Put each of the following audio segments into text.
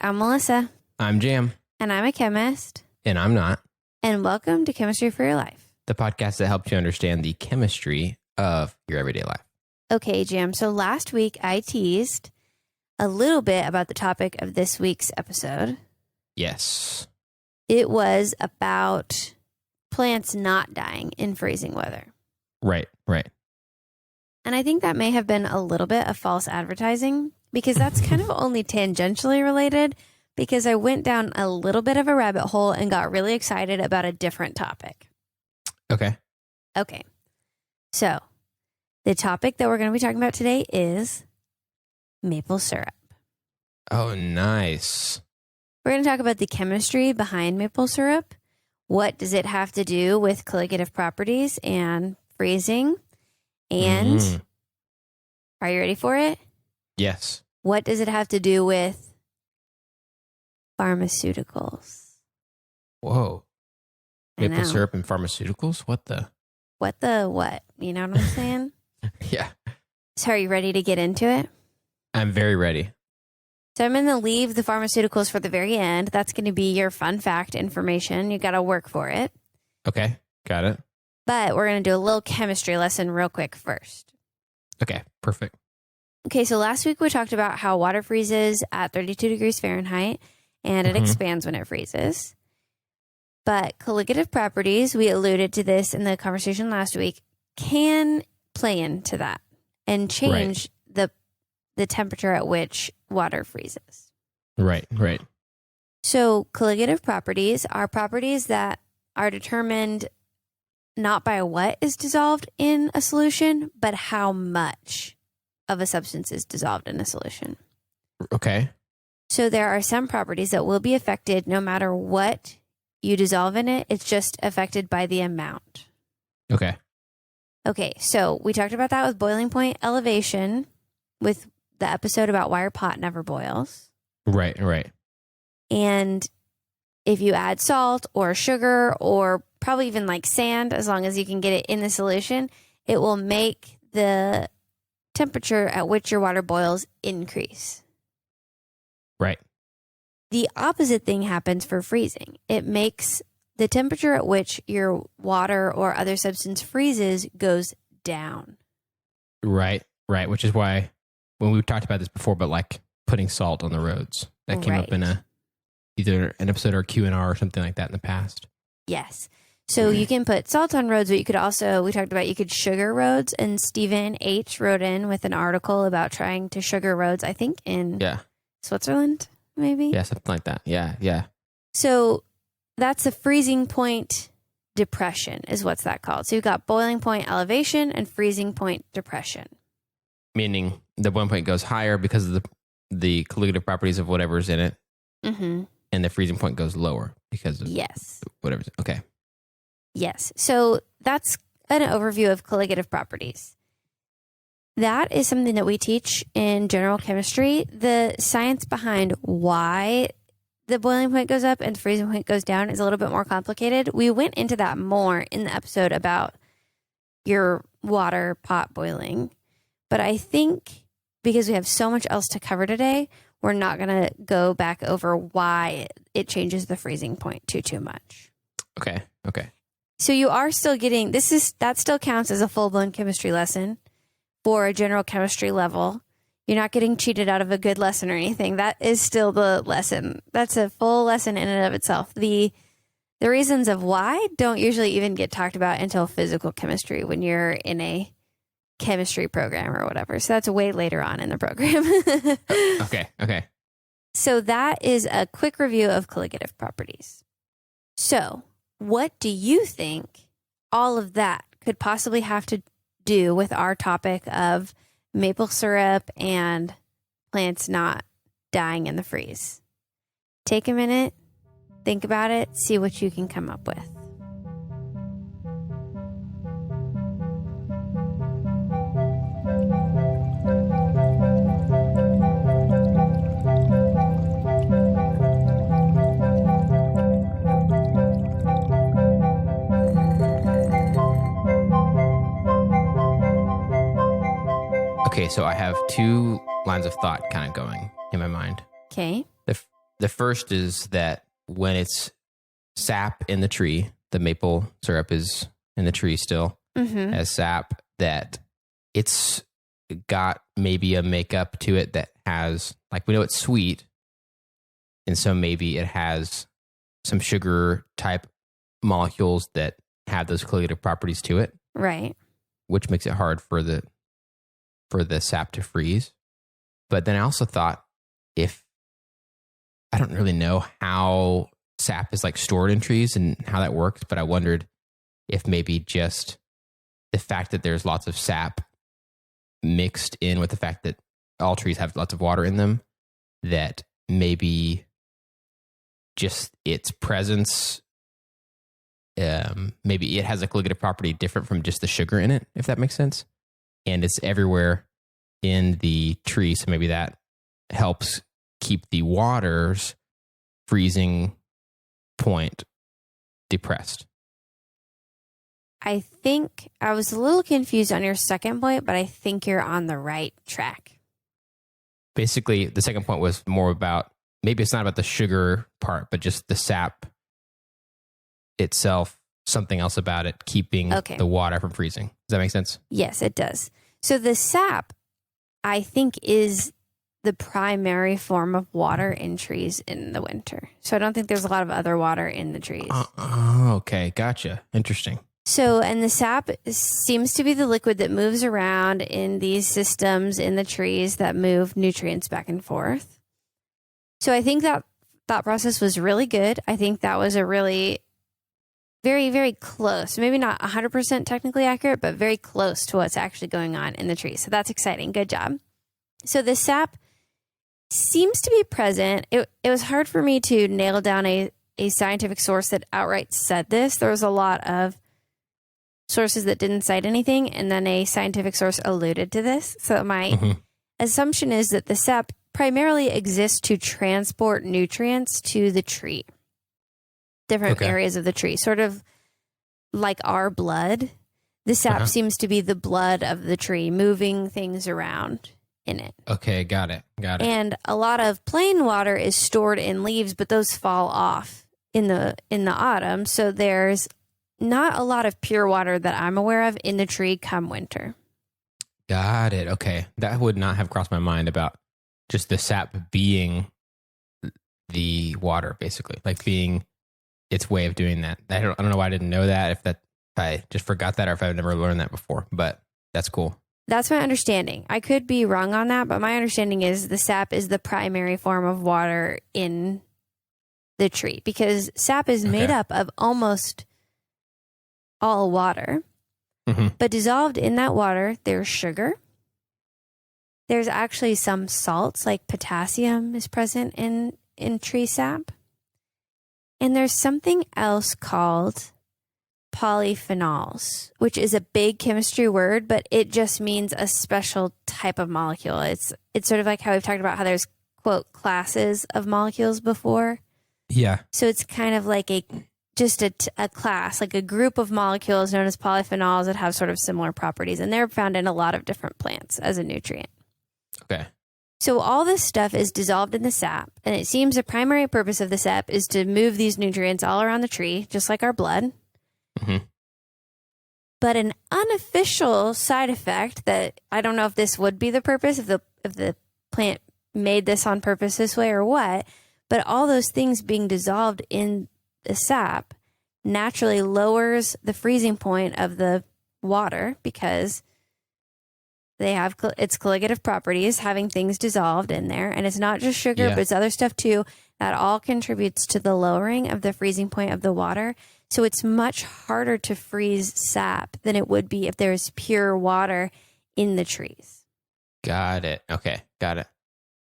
I'm Melissa. I'm Jam. And I'm a chemist. And I'm not. And welcome to Chemistry for Your Life, The podcast that helps you understand the chemistry of your everyday life. Okay, Jam. So last week I teased a little bit about the topic of this week's episode. Yes. It was about plants not dying in freezing weather. Right. And I think that may have been a little bit of false advertising because that's kind of only tangentially related, because I went down a little bit of a rabbit hole and got really excited about a different topic. Okay. So the topic that we're going to be talking about today is maple syrup. Oh, nice. We're going to talk about the chemistry behind maple syrup. What does it have to do with colligative properties and freezing? And are you ready for it? Yes. What does it have to do with pharmaceuticals? Whoa. I Maple know. syrup and pharmaceuticals? What the? What the what? You know what I'm saying? Yeah. So are you ready to get into it? I'm very ready. So I'm going to leave the pharmaceuticals for the very end. That's going to be your fun fact information. You got to work for it. Okay. Got it. But we're going to do a little chemistry lesson real quick first. Okay. Perfect. Okay, so last week we talked about how water freezes at 32 degrees Fahrenheit and it expands when it freezes. But colligative properties, we alluded to this in the conversation last week, can play into that and change the temperature at which water freezes. Right. So colligative properties are properties that are determined not by what is dissolved in a solution, but how much of a substance is dissolved in a solution. Okay. So there are some properties that will be affected no matter what you dissolve in it. It's just affected by the amount. Okay. Okay, so we talked about that with boiling point elevation with the episode about why your pot never boils. Right. And if you add salt or sugar or probably even like sand, as long as you can get it in the solution, it will make the temperature at which your water boils increase. Right. The opposite thing happens for freezing. It makes the temperature at which your water or other substance freezes goes down. Right. Which is why when we talked about this before, but like putting salt on the roads, that came up in either an episode or Q&R or something like that in the past. Yes. So you can put salt on roads, but you could also, we talked about you could sugar roads. And Stephen H. wrote in with an article about trying to sugar roads, I think in Switzerland, maybe? Yeah, something like that. Yeah. So that's a freezing point depression is what's that called. So you've got boiling point elevation and freezing point depression. Meaning the boiling point goes higher because of the colligative properties of whatever's in it. Mm-hmm. And the freezing point goes lower because of whatever's. Okay. Yes. So that's an overview of colligative properties. That is something that we teach in general chemistry. The science behind why the boiling point goes up and the freezing point goes down is a little bit more complicated. We went into that more in the episode about your water pot boiling. But I think because we have so much else to cover today, we're not going to go back over why it changes the freezing point too much. Okay. So you are still getting, that still counts as a full-blown chemistry lesson for a general chemistry level. You're not getting cheated out of a good lesson or anything. That is still the lesson. That's a full lesson in and of itself. The reasons of why don't usually even get talked about until physical chemistry when you're in a chemistry program or whatever. So that's way later on in the program. Okay. So that is a quick review of colligative properties. So what do you think all of that could possibly have to do with our topic of maple syrup and plants not dying in the freeze? Take a minute, think about it, see what you can come up with. Okay, so I have two lines of thought kind of going in my mind. Okay. the first is that when it's sap in the tree, the maple syrup is in the tree still as sap, that it's got maybe a makeup to it that has, like, we know it's sweet, and so maybe it has some sugar type molecules that have those colligative properties to it, Right. which makes it hard for the sap to freeze. But then I also thought, if I don't really know how sap is like stored in trees and how that works, but I wondered if maybe just the fact that there's lots of sap mixed in with the fact that all trees have lots of water in them, that maybe just its presence, maybe it has a colligative property different from just the sugar in it, if that makes sense. And it's everywhere in the tree, so maybe that helps keep the water's freezing point depressed. I think I was a little confused on your second point, but I think you're on the right track. Basically, the second point was more about, maybe it's not about the sugar part, but just the sap itself, something else about it keeping the water from freezing. Does that make sense? Yes, it does. So the sap, I think, is the primary form of water in trees in the winter. So I don't think there's a lot of other water in the trees. Okay, gotcha. Interesting. So, and the sap seems to be the liquid that moves around in these systems in the trees that move nutrients back and forth. So I think that thought process was really good. I think that was a really very, very close, maybe not 100% technically accurate, but very close to what's actually going on in the tree. So that's exciting. Good job. So the sap seems to be present. It was hard for me to nail down a scientific source that outright said this. There was a lot of sources that didn't cite anything, and then a scientific source alluded to this. So my assumption is that the sap primarily exists to transport nutrients to the tree, different areas of the tree, sort of like our blood. The sap seems to be the blood of the tree, moving things around in it. Okay, got it. And a lot of plain water is stored in leaves, but those fall off in the autumn. So there's not a lot of pure water that I'm aware of in the tree come winter. Got it. Okay. That would not have crossed my mind about just the sap being the water, basically, like being its way of doing that. I don't know why I didn't know that, if I just forgot that, or if I've never learned that before, but that's cool. That's my understanding. I could be wrong on that, but my understanding is the sap is the primary form of water in the tree, because sap is made up of almost all water, but dissolved in that water, there's sugar. There's actually some salts, like potassium is present in tree sap. And there's something else called polyphenols, which is a big chemistry word, but it just means a special type of molecule. It's sort of like how we've talked about how there's, quote, classes of molecules before. Yeah. So it's kind of like a class, like a group of molecules known as polyphenols that have sort of similar properties. And they're found in a lot of different plants as a nutrient. Okay. So all this stuff is dissolved in the sap. And it seems the primary purpose of the sap is to move these nutrients all around the tree, just like our blood. But an unofficial side effect that I don't know if this would be the purpose, if the plant made this on purpose this way or what, but all those things being dissolved in the sap naturally lowers the freezing point of the water, because they have its colligative properties, having things dissolved in there. And it's not just sugar, but it's other stuff too. That all contributes to the lowering of the freezing point of the water. So it's much harder to freeze sap than it would be if there's pure water in the trees. Got it. Okay. Got it.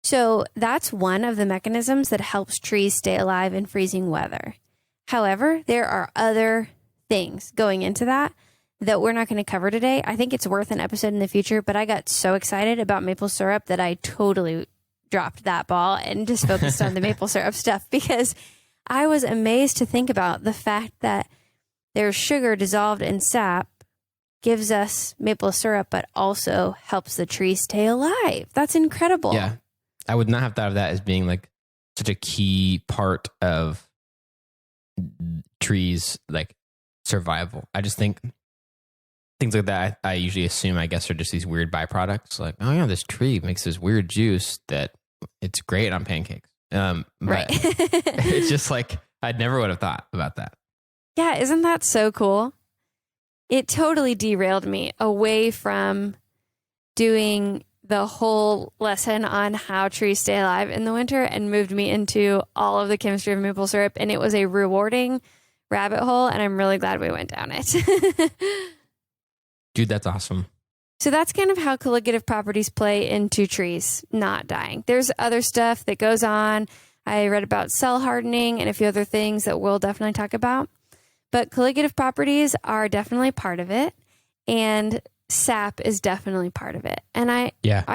So that's one of the mechanisms that helps trees stay alive in freezing weather. However, there are other things going into that we're not going to cover today. I think it's worth an episode in the future, but I got so excited about maple syrup that I totally dropped that ball and just focused on the maple syrup stuff, because I was amazed to think about the fact that there's sugar dissolved in sap gives us maple syrup, but also helps the tree stay alive. That's incredible. Yeah. I would not have thought of that as being like such a key part of trees like survival. I just think things like that I usually assume, I guess, are just these weird byproducts. Like, oh yeah, this tree makes this weird juice that it's great on pancakes. But Right. it's just like I never would have thought about that. Yeah, isn't that so cool? It totally derailed me away from doing the whole lesson on how trees stay alive in the winter and moved me into all of the chemistry of maple syrup. And it was a rewarding rabbit hole, and I'm really glad we went down it. Dude, that's awesome. So that's kind of how colligative properties play into trees not dying. There's other stuff that goes on. I read about cell hardening and a few other things that we'll definitely talk about. But colligative properties are definitely part of it, and sap is definitely part of it. And I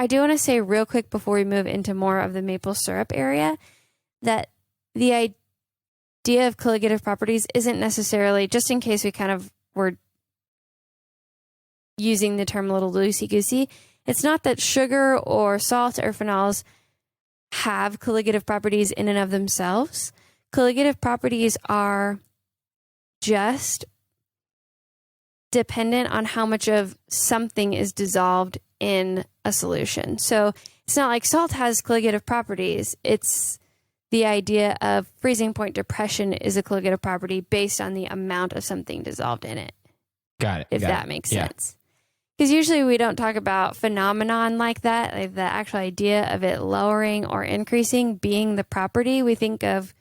do want to say real quick before we move into more of the maple syrup area that the idea of colligative properties isn't necessarily, just in case we kind of were using the term a little loosey-goosey, it's not that sugar or salt or phenols have colligative properties in and of themselves. Colligative properties are just dependent on how much of something is dissolved in a solution. So it's not like salt has colligative properties. It's the idea of freezing point depression is a colligative property based on the amount of something dissolved in it. Got it. If that makes sense. Because usually we don't talk about phenomenon like that, like the actual idea of it lowering or increasing being the property. We think of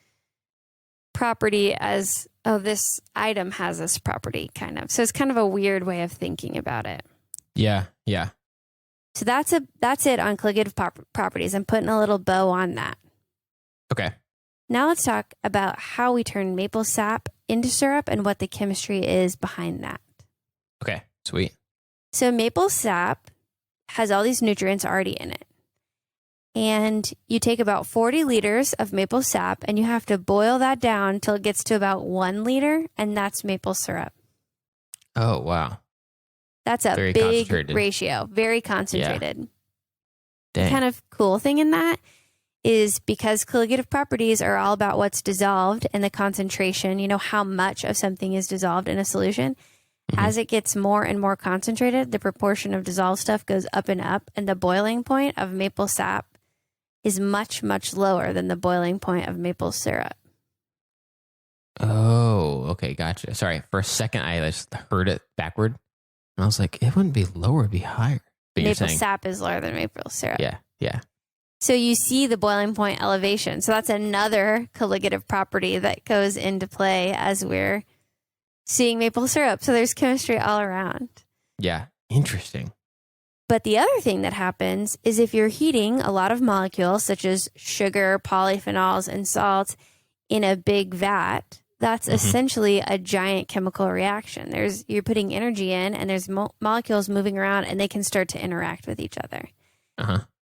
property as, oh, this item has this property, kind of. So it's kind of a weird way of thinking about it. Yeah, yeah. So that's it on colligative properties. I'm putting a little bow on that. Okay. Now let's talk about how we turn maple sap into syrup and what the chemistry is behind that. Okay, sweet. So maple sap has all these nutrients already in it. And you take about 40 liters of maple sap and you have to boil that down until it gets to about 1 liter, and that's maple syrup. Oh, wow. That's a Very big concentrated. ratio, very concentrated. Yeah. The Dang. kind of cool thing in that is because colligative properties are all about what's dissolved and the concentration, how much of something is dissolved in a solution. As it gets more and more concentrated, the proportion of dissolved stuff goes up, and the boiling point of maple sap is much, much lower than the boiling point of maple syrup. Oh, okay, gotcha. Sorry, for a second I just heard it backward, and I was like, it wouldn't be lower, it'd be higher. But Maple sap is lower than maple syrup. Yeah. So you see the boiling point elevation. So that's another colligative property that goes into play as we're seeing maple syrup. So there's chemistry all around. Yeah, interesting. But the other thing that happens is if you're heating a lot of molecules, such as sugar, polyphenols, and salt, in a big vat, that's essentially a giant chemical reaction. You're putting energy in, and there's molecules moving around, and they can start to interact with each other.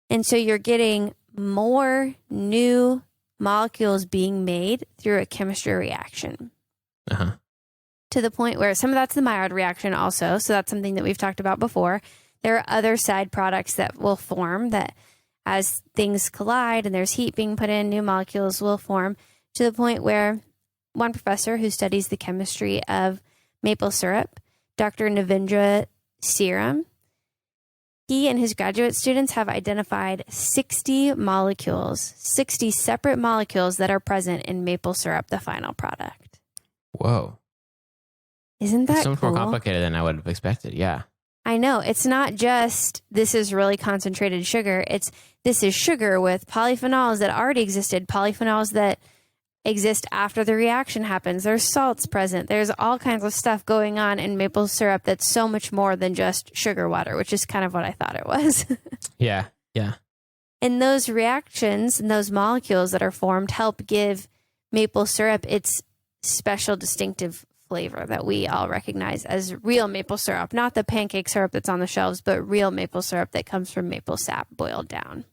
And so you're getting more new molecules being made through a chemistry reaction. To the point where some of that's the Maillard reaction also. So that's something that we've talked about before. There are other side products that will form that as things collide and there's heat being put in, new molecules will form to the point where one professor who studies the chemistry of maple syrup, Dr. Navindra Seeram, he and his graduate students have identified 60 molecules, 60 separate molecules that are present in maple syrup, the final product. Whoa. Isn't that so much cool? more complicated than I would have expected. Yeah. I know. It's not just this is really concentrated sugar. This is sugar with polyphenols that already existed, polyphenols that exist after the reaction happens. There's salts present. There's all kinds of stuff going on in maple syrup that's so much more than just sugar water, which is kind of what I thought it was. Yeah. And those reactions and those molecules that are formed help give maple syrup its special distinctive flavor that we all recognize as real maple syrup, not the pancake syrup that's on the shelves, but real maple syrup that comes from maple sap boiled down.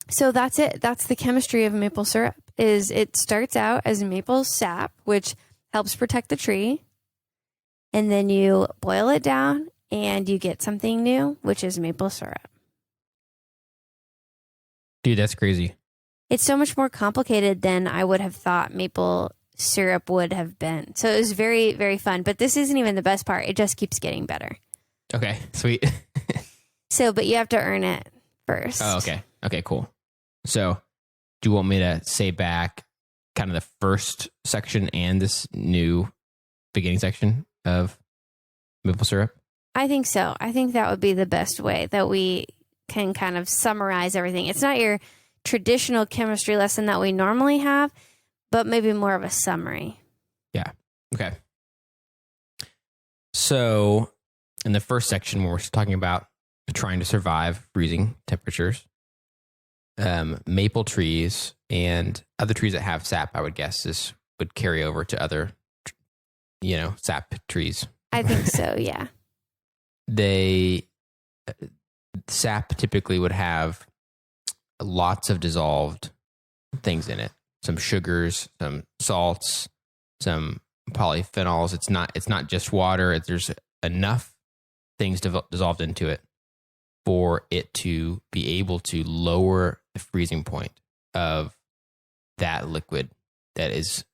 So that's it. That's the chemistry of maple syrup. Is it starts out as maple sap, which helps protect the tree, and then you boil it down and you get something new, which is maple syrup. Dude, that's crazy. It's so much more complicated than I would have thought maple syrup would have been. So it was very, very fun. But this isn't even the best part. It just keeps getting better. Okay, sweet. So, but you have to earn it first. Oh, okay. Okay, cool. So do you want me to say back kind of the first section and this new beginning section of maple syrup? I think so. I think that would be the best way that we can kind of summarize everything. It's not your traditional chemistry lesson that we normally have, but maybe more of a summary. Yeah. Okay. So in the first section, where we're talking about trying to survive freezing temperatures, maple trees and other trees that have sap, I would guess, this would carry over to other, sap trees. I think so, yeah. Sap typically would have lots of dissolved things in it. Some sugars, some salts, some polyphenols. It's not just water. There's enough things dissolved into it for it to be able to lower the freezing point of that liquid that is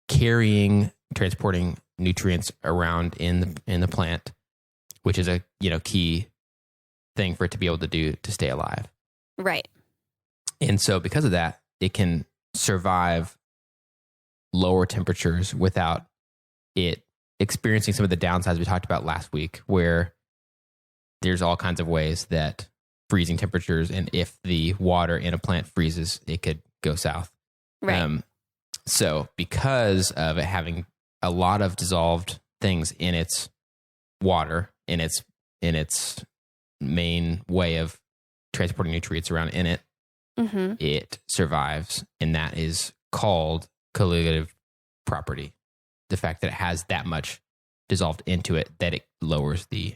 transporting nutrients around in the plant, which is a key thing for it to be able to do to stay alive. Right. And so because of that, it can survive lower temperatures without it experiencing some of the downsides we talked about last week, where there's all kinds of ways that freezing temperatures, and if the water in a plant freezes, it could go south. Right. So because of it having a lot of dissolved things in its water, in its main way of transporting nutrients around in it, it survives, and that is called colligative property. The fact that it has that much dissolved into it that it lowers the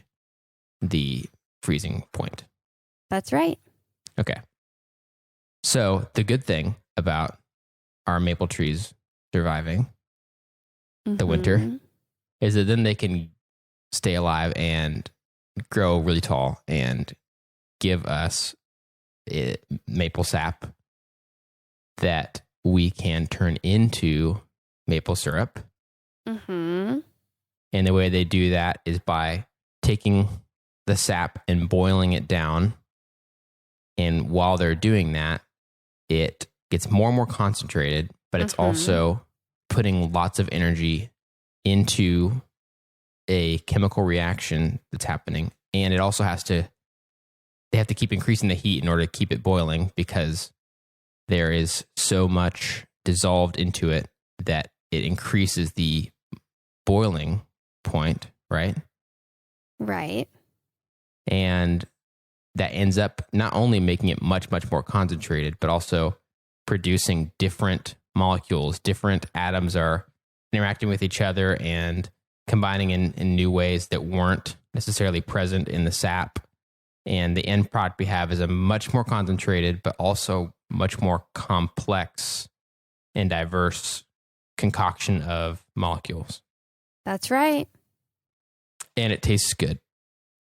freezing point. That's right. Okay. So the good thing about our maple trees surviving the winter is that then they can stay alive and grow really tall and give us maple sap that we can turn into maple syrup. And the way they do that is by taking the sap and boiling it down. And while they're doing that, it gets more and more concentrated, but it's also putting lots of energy into a chemical reaction that's happening. And it also they have to keep increasing the heat in order to keep it boiling, because there is so much dissolved into it that it increases the boiling point, right? Right. And that ends up not only making it much, much more concentrated, but also producing different molecules. Different atoms are interacting with each other and combining in new ways that weren't necessarily present in the sap. And the end product we have is a much more concentrated, but also much more complex and diverse concoction of molecules. That's right. And it tastes good.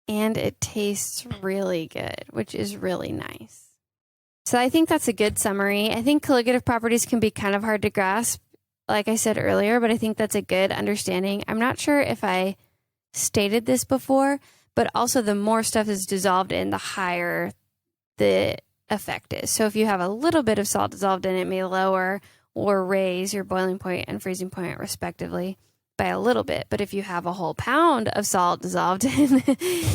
And it tastes really good, which is really nice. So I think that's a good summary. I think colligative properties can be kind of hard to grasp, like I said earlier, but I think that's a good understanding. I'm not sure if I stated this before, but also the more stuff is dissolved in, the higher the effect is. So if you have a little bit of salt dissolved in, it may lower or raise your boiling point and freezing point respectively by a little bit. But if you have a whole pound of salt dissolved in,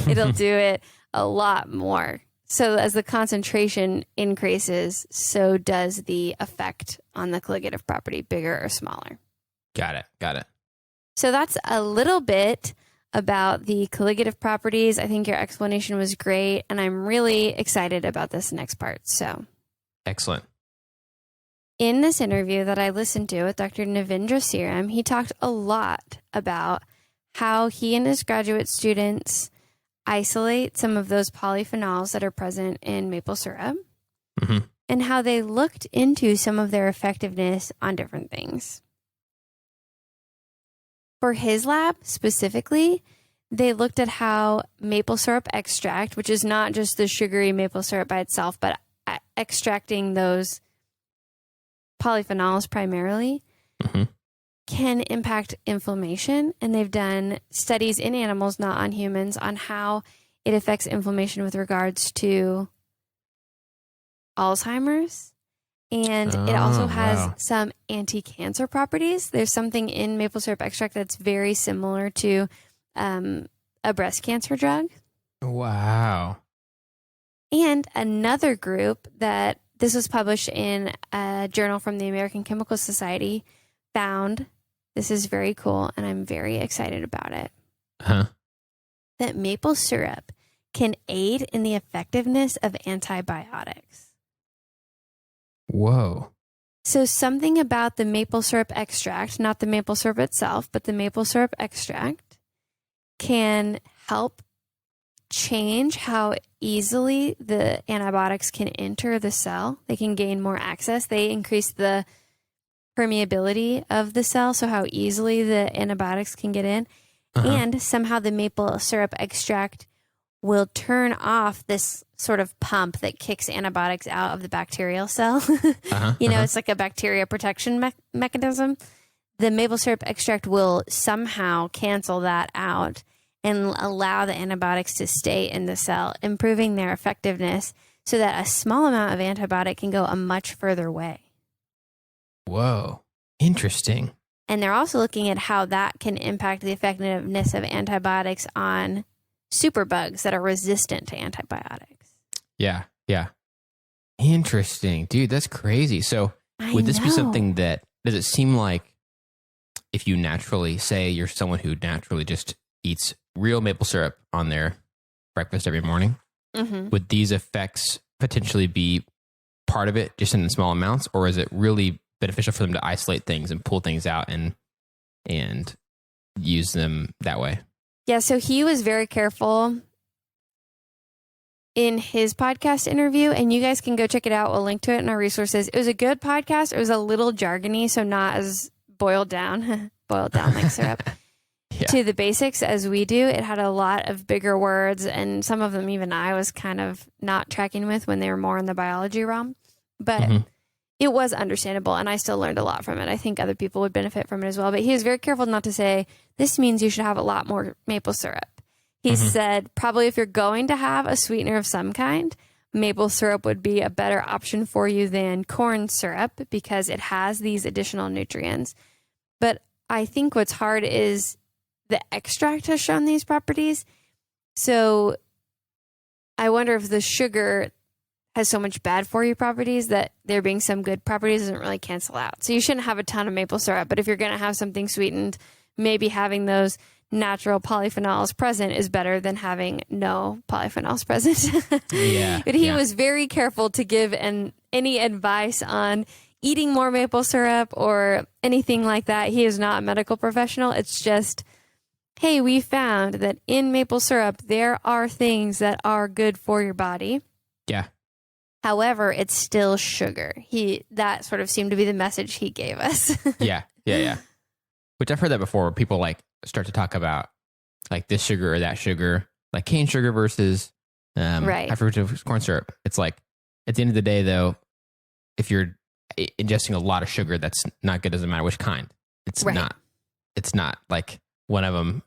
it'll do it a lot more. So as the concentration increases, so does the effect on the colligative property, bigger or smaller. Got it. So that's a little bit about the colligative properties. I think your explanation was great, and I'm really excited about this next part. So excellent. In this interview that I listened to with Dr. Navindra Seeram, he talked a lot about how he and his graduate students isolate some of those polyphenols that are present in maple syrup, and how they looked into some of their effectiveness on different things. For his lab specifically, they looked at how maple syrup extract, which is not just the sugary maple syrup by itself, but extracting those polyphenols primarily, Mm-hmm. can impact inflammation. And they've done studies in animals, not on humans, on how it affects inflammation with regards to Alzheimer's. And it also has some anti-cancer properties. There's something in maple syrup extract that's very similar to a breast cancer drug. Wow. And another group that this was published in a journal from the American Chemical Society found, this is very cool and I'm very excited about it, that maple syrup can aid in the effectiveness of antibiotics. Whoa. So something about the maple syrup extract, not the maple syrup itself, but the maple syrup extract can help change how easily the antibiotics can enter the cell. They can gain more access. They increase the permeability of the cell, so how easily the antibiotics can get in. And somehow the maple syrup extract will turn off this sort of pump that kicks antibiotics out of the bacterial cell. It's like a bacteria protection mechanism. The maple syrup extract will somehow cancel that out and allow the antibiotics to stay in the cell, improving their effectiveness so that a small amount of antibiotic can go a much further way. Whoa. Interesting. And they're also looking at how that can impact the effectiveness of antibiotics on superbugs that are resistant to antibiotics. Yeah. Yeah. Interesting. Dude, that's crazy. So would this be something that, does it seem like if you naturally, say you're someone who naturally just eats real maple syrup on their breakfast every morning, would these effects potentially be part of it just in small amounts, or is it really beneficial for them to isolate things and pull things out and use them that way? Yeah, so he was very careful in his podcast interview, and you guys can go check it out. We'll link to it in our resources. It was a good podcast. It was a little jargony, so not as boiled down like syrup to the basics as we do. It had a lot of bigger words, and some of them even I was kind of not tracking with when they were more in the biology realm. But it was understandable, and I still learned a lot from it. I think other people would benefit from it as well. But he was very careful not to say, this means you should have a lot more maple syrup. He said, probably if you're going to have a sweetener of some kind, maple syrup would be a better option for you than corn syrup because it has these additional nutrients. But I think what's hard is the extract has shown these properties. So I wonder if the sugar has so much bad for you properties that there being some good properties doesn't really cancel out. So you shouldn't have a ton of maple syrup, but if you're going to have something sweetened, maybe having those natural polyphenols present is better than having no polyphenols present. But he was very careful to give any advice on eating more maple syrup or anything like that. He is not a medical professional. It's just, hey, we found that in maple syrup, there are things that are good for your body. Yeah. However, it's still sugar. That sort of seemed to be the message he gave us. Yeah. Which I've heard that before, where people like start to talk about like this sugar or that sugar, like cane sugar versus high fructose corn syrup. It's like at the end of the day, though, if you're ingesting a lot of sugar, that's not good. Doesn't matter which kind. It's not. It's not like one of them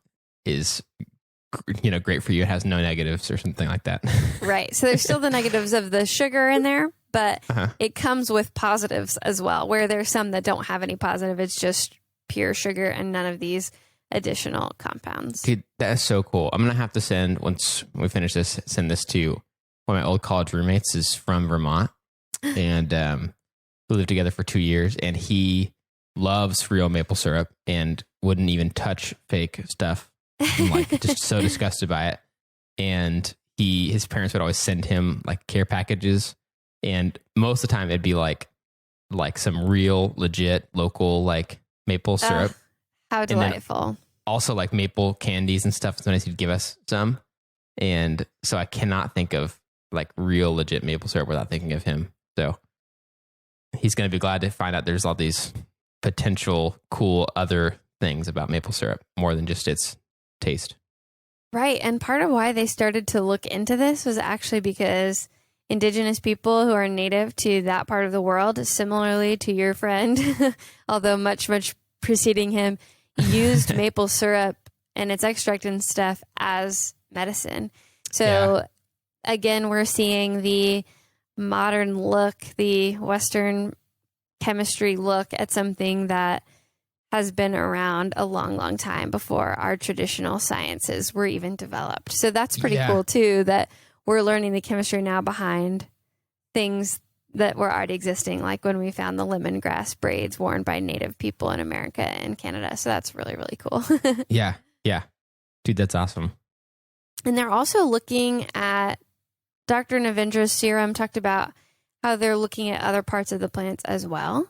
is great for you. It has no negatives or something like that. Right. So there's still the negatives of the sugar in there, but it comes with positives as well, where there's some that don't have any positive. It's just pure sugar and none of these additional compounds. Dude, that is so cool. I'm going to have to once we finish this, send this to one of my old college roommates is from Vermont and we lived together for 2 years, and he loves real maple syrup and wouldn't even touch fake stuff. I'm like just so disgusted by it. And his parents would always send him like care packages, and most of the time it'd be like some real legit local like maple syrup. How delightful. Also like maple candies and stuff. Sometimes he'd give us some. And so I cannot think of like real legit maple syrup without thinking of him. So he's going to be glad to find out there's all these potential cool other things about maple syrup more than just its taste. Right. And part of why they started to look into this was actually because indigenous people who are native to that part of the world, similarly to your friend, although much, much preceding him, used maple syrup and its extract and stuff as medicine. So again, we're seeing the modern look, the Western chemistry look at something that has been around a long, long time before our traditional sciences were even developed. So that's pretty cool too, that we're learning the chemistry now behind things that were already existing, like when we found the lemongrass braids worn by Native people in America and Canada. So that's really, really cool. Yeah. Dude, that's awesome. And they're also looking at, Dr. Navendra's serum talked about how they're looking at other parts of the plants as well,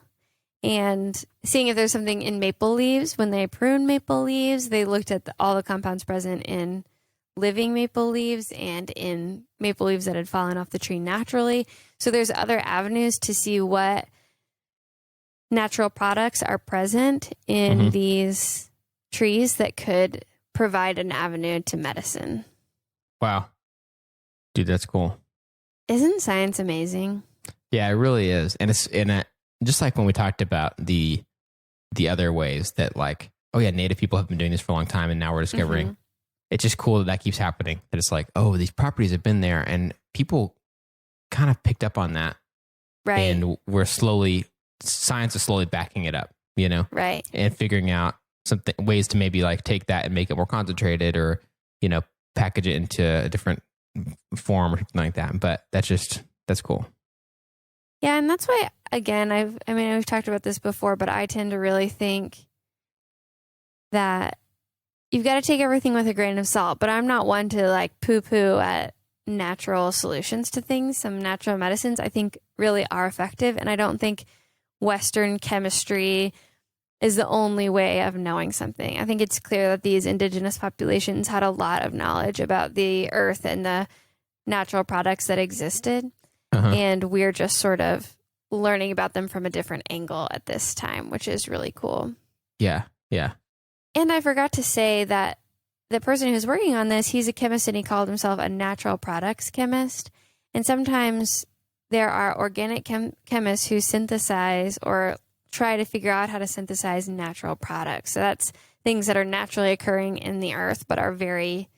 and seeing if there's something in maple leaves. When they prune maple leaves, they looked at all the compounds present in living maple leaves and in maple leaves that had fallen off the tree naturally. So there's other avenues to see what natural products are present in these trees that could provide an avenue to medicine. Wow. Dude, that's cool. Isn't science amazing? Yeah, it really is. And it's just like when we talked about the other ways that, like, oh yeah, Native people have been doing this for a long time and now we're discovering. It's just cool that keeps happening. That it's like, oh, these properties have been there and people kind of picked up on that. Right. And science is slowly backing it up, Right. And figuring out ways to maybe like take that and make it more concentrated, or, package it into a different form or something like that. But that's cool. Yeah. And that's why, again, we've talked about this before, but I tend to really think that you've got to take everything with a grain of salt. But I'm not one to like poo-poo at natural solutions to things. Some natural medicines I think really are effective. And I don't think Western chemistry is the only way of knowing something. I think it's clear that these indigenous populations had a lot of knowledge about the earth and the natural products that existed. And we're just sort of learning about them from a different angle at this time, which is really cool. Yeah. And I forgot to say that the person who's working on this, he's a chemist and he called himself a natural products chemist. And sometimes there are organic chemists who synthesize or try to figure out how to synthesize natural products. So that's things that are naturally occurring in the earth but are very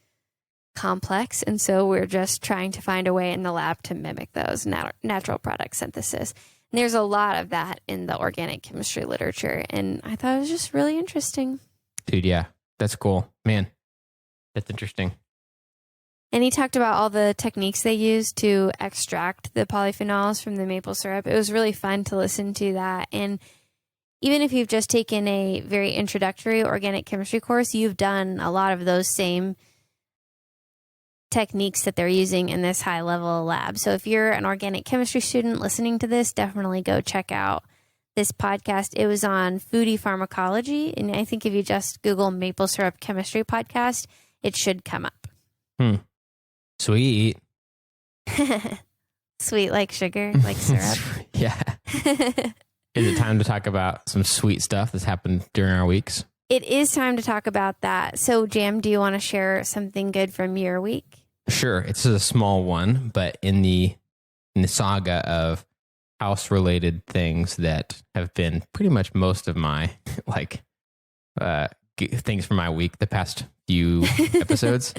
complex. And so we're just trying to find a way in the lab to mimic those natural product synthesis. And there's a lot of that in the organic chemistry literature. And I thought it was just really interesting. Dude, yeah, that's cool. Man, that's interesting. And he talked about all the techniques they use to extract the polyphenols from the maple syrup. It was really fun to listen to that. And even if you've just taken a very introductory organic chemistry course, you've done a lot of those same techniques that they're using in this high level lab. So if you're an organic chemistry student listening to this, definitely go check out this podcast. It was on foodie pharmacology. And I think if you just Google maple syrup chemistry podcast, it should come up. Sweet. Sweet like sugar, like syrup. Yeah. Is it time to talk about some sweet stuff that's happened during our weeks? It is time to talk about that. So, Jam, do you want to share something good from your week? Sure. It's a small one, but in the saga of house-related things that have been pretty much most of my things for my week the past few episodes.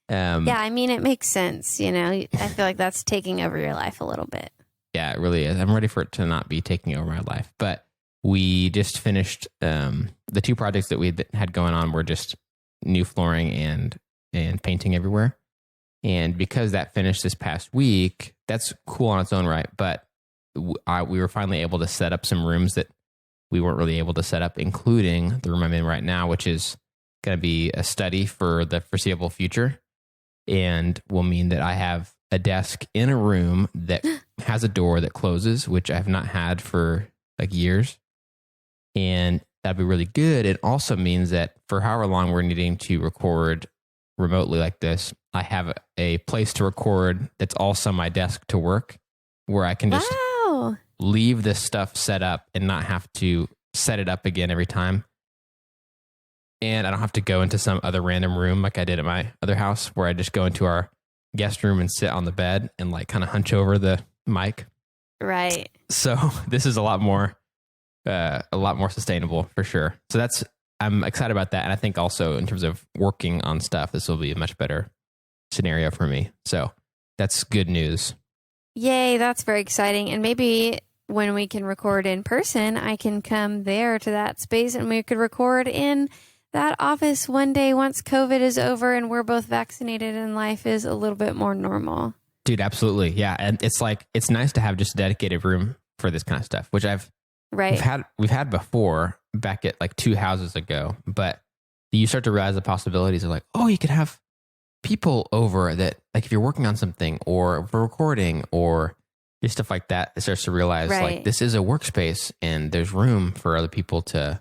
Yeah, I mean, it makes sense. I feel like that's taking over your life a little bit. Yeah, it really is. I'm ready for it to not be taking over my life. But we just finished the two projects that we had going on were just new flooring and painting everywhere. And because that finished this past week, that's cool on its own right. But we were finally able to set up some rooms that we weren't really able to set up, including the room I'm in right now, which is going to be a study for the foreseeable future. And will mean that I have a desk in a room that has a door that closes, which I have not had for like years. And that'd be really good. It also means that for however long we're needing to record remotely like this, I have a place to record that's also my desk to work, where I can just leave this stuff set up and not have to set it up again every time. And I don't have to go into some other random room like I did at my other house, where I just go into our guest room and sit on the bed and like kind of hunch over the mic. Right. So this is a lot more sustainable for sure. So I'm excited about that. And I think also in terms of working on stuff, this will be a much better scenario for me. So that's good news. Yay, that's very exciting. And maybe when we can record in person, I can come there to that space and we could record in that office one day once COVID is over and we're both vaccinated and life is a little bit more normal. Dude, absolutely. Yeah. And it's nice to have just a dedicated room for this kind of stuff, which we've had before back at like 2 houses ago, but you start to realize the possibilities of like, oh, you could have people over that, like if you're working on something or for recording or just stuff like that, it starts to realize like this is a workspace and there's room for other people to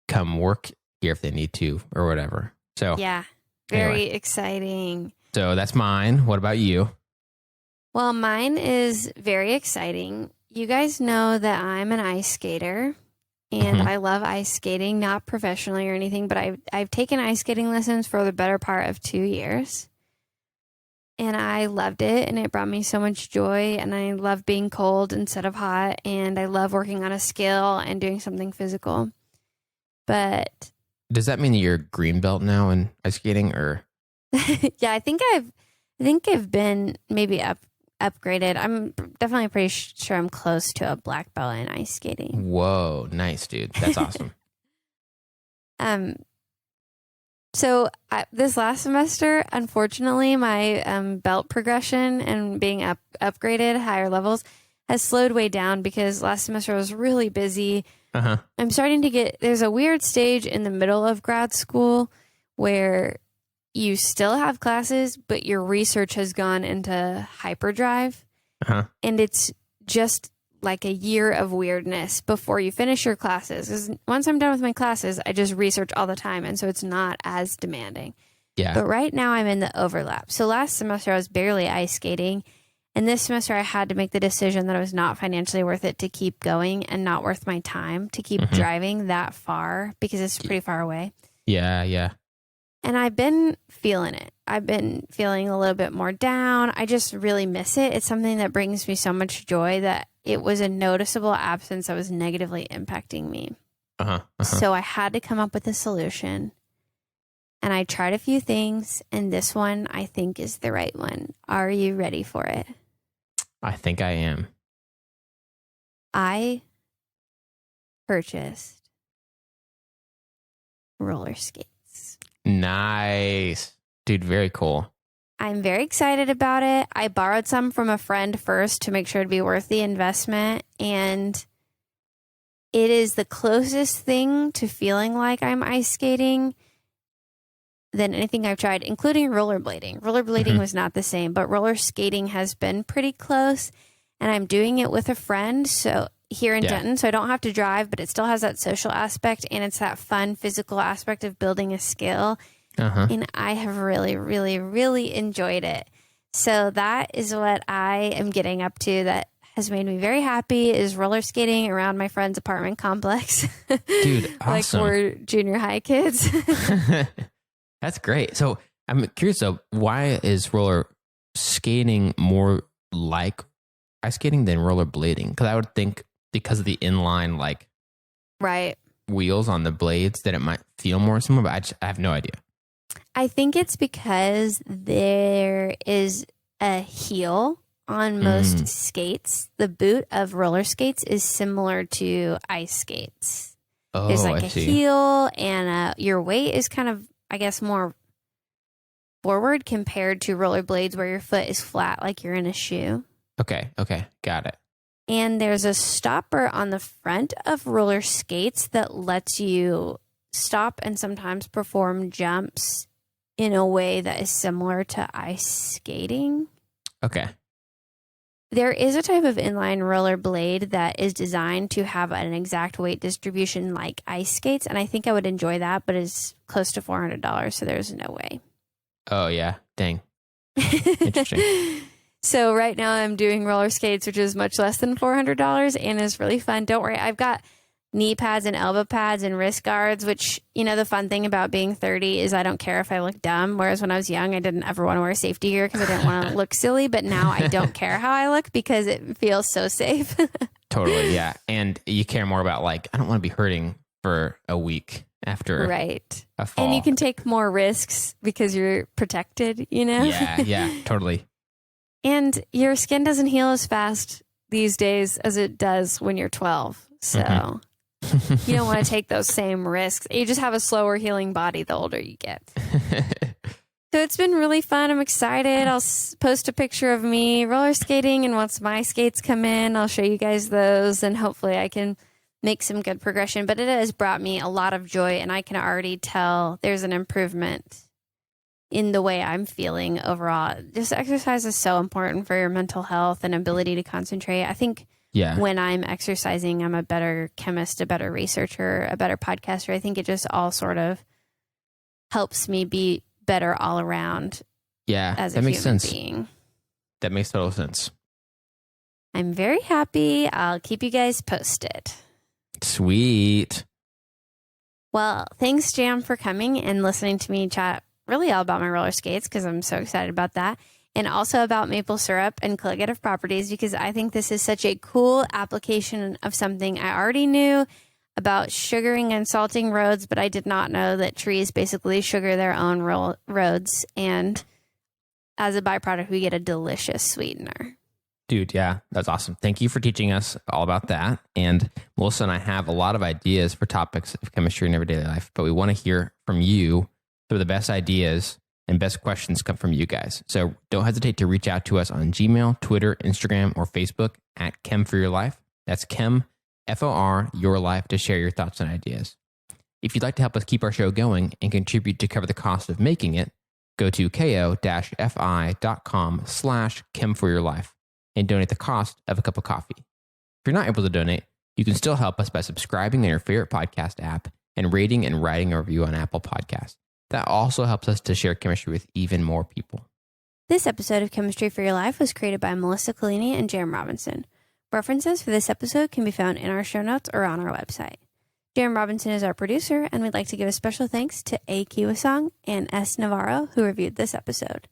come work here if they need to or whatever. So yeah, very exciting. So that's mine. What about you? Well, mine is very exciting. You guys know that I'm an ice skater and I love ice skating, not professionally or anything, but I've taken ice skating lessons for the better part of 2 years. And I loved it and it brought me so much joy and I love being cold instead of hot and I love working on a skill and doing something physical. But does that mean that you're a green belt now in ice skating or? Yeah, I think I've been maybe upgraded. I'm definitely pretty sure I'm close to a black belt in ice skating. Whoa, nice, dude. That's awesome. So this last semester, unfortunately, my belt progression and being upgraded higher levels has slowed way down because last semester I was really busy. I'm starting to there's a weird stage in the middle of grad school where you still have classes, but your research has gone into hyperdrive. And it's just like a year of weirdness before you finish your classes. 'Cause once I'm done with my classes, I just research all the time. And so it's not as demanding. Yeah. But right now I'm in the overlap. So last semester I was barely ice skating. And this semester I had to make the decision that it was not financially worth it to keep going and not worth my time to keep driving that far because it's pretty far away. Yeah, yeah. And I've been feeling it. I've been feeling a little bit more down. I just really miss it. It's something that brings me so much joy that it was a noticeable absence that was negatively impacting me. So I had to come up with a solution. And I tried a few things, and this one I think is the right one. Are you ready for it? I think I am. I purchased roller skates. Nice. Dude, very cool. I'm very excited about it. I borrowed some from a friend first to make sure it'd be worth the investment. And it is the closest thing to feeling like I'm ice skating than anything I've tried, including rollerblading. Rollerblading was not the same, but roller skating has been pretty close. And I'm doing it with a friend. So here in Denton, so I don't have to drive, but it still has that social aspect and it's that fun physical aspect of building a skill. And I have really, really, really enjoyed it. So that is what I am getting up to that has made me very happy is roller skating around my friend's apartment complex. Dude, awesome. Like we're junior high kids. That's great. So I'm curious though, why is roller skating more like ice skating than roller blading? Because I would think because of the inline like wheels on the blades that it might feel more similar, but I have no idea. I think it's because there is a heel on most skates. The boot of roller skates is similar to ice skates. There's like a heel and your weight is kind of, I guess, more forward compared to rollerblades where your foot is flat like you're in a shoe. Okay. Got it. And there's a stopper on the front of roller skates that lets you stop and sometimes perform jumps in a way that is similar to ice skating. Okay. There is a type of inline roller blade that is designed to have an exact weight distribution like ice skates, and I think I would enjoy that, but it's close to $400, so there's no way. Oh, yeah. Dang. Interesting. So right now I'm doing roller skates, which is much less than $400 and is really fun. Don't worry. I've got knee pads and elbow pads and wrist guards, which, the fun thing about being 30 is I don't care if I look dumb. Whereas when I was young, I didn't ever want to wear safety gear because I didn't want to look silly. But now I don't care how I look because it feels so safe. Totally. Yeah. And you care more about I don't want to be hurting for a week after right. a fall. And you can take more risks because you're protected, Yeah, totally. And your skin doesn't heal as fast these days as it does when you're 12. So you don't want to take those same risks. You just have a slower healing body the older you get. So it's been really fun. I'm excited. I'll post a picture of me roller skating, and once my skates come in, I'll show you guys those, and hopefully I can make some good progression. But it has brought me a lot of joy, and I can already tell there's an improvement in the way I'm feeling overall. Just exercise is so important for your mental health and ability to concentrate. I think when I'm exercising, I'm a better chemist, a better researcher, a better podcaster. I think it just all sort of helps me be better all around. Yeah, as a that makes human sense. being. That makes total sense. I'm very happy. I'll keep you guys posted. Sweet. Well, thanks, Jam, for coming and listening to me chat really all about my roller skates, because I'm so excited about that. And also about maple syrup and colligative properties, because I think this is such a cool application of something I already knew about sugaring and salting roads, but I did not know that trees basically sugar their own roads. And as a byproduct, we get a delicious sweetener. Dude, yeah, that's awesome. Thank you for teaching us all about that. And Melissa and I have a lot of ideas for topics of chemistry in everyday life, but we want to hear from you. So the best ideas and best questions come from you guys. So don't hesitate to reach out to us on Gmail, Twitter, Instagram, or Facebook at Chem for Your Life. That's Chem, FOR, Your Life, to share your thoughts and ideas. If you'd like to help us keep our show going and contribute to cover the cost of making it, go to ko-fi.com/Chem for Your Life and donate the cost of a cup of coffee. If you're not able to donate, you can still help us by subscribing on your favorite podcast app and rating and writing a review on Apple Podcasts. That also helps us to share chemistry with even more people. This episode of Chemistry for Your Life was created by Melissa Collini and Jerem Robinson. References for this episode can be found in our show notes or on our website. Jerem Robinson is our producer, and we'd like to give a special thanks to A. Kiwasong and S. Navarro, who reviewed this episode.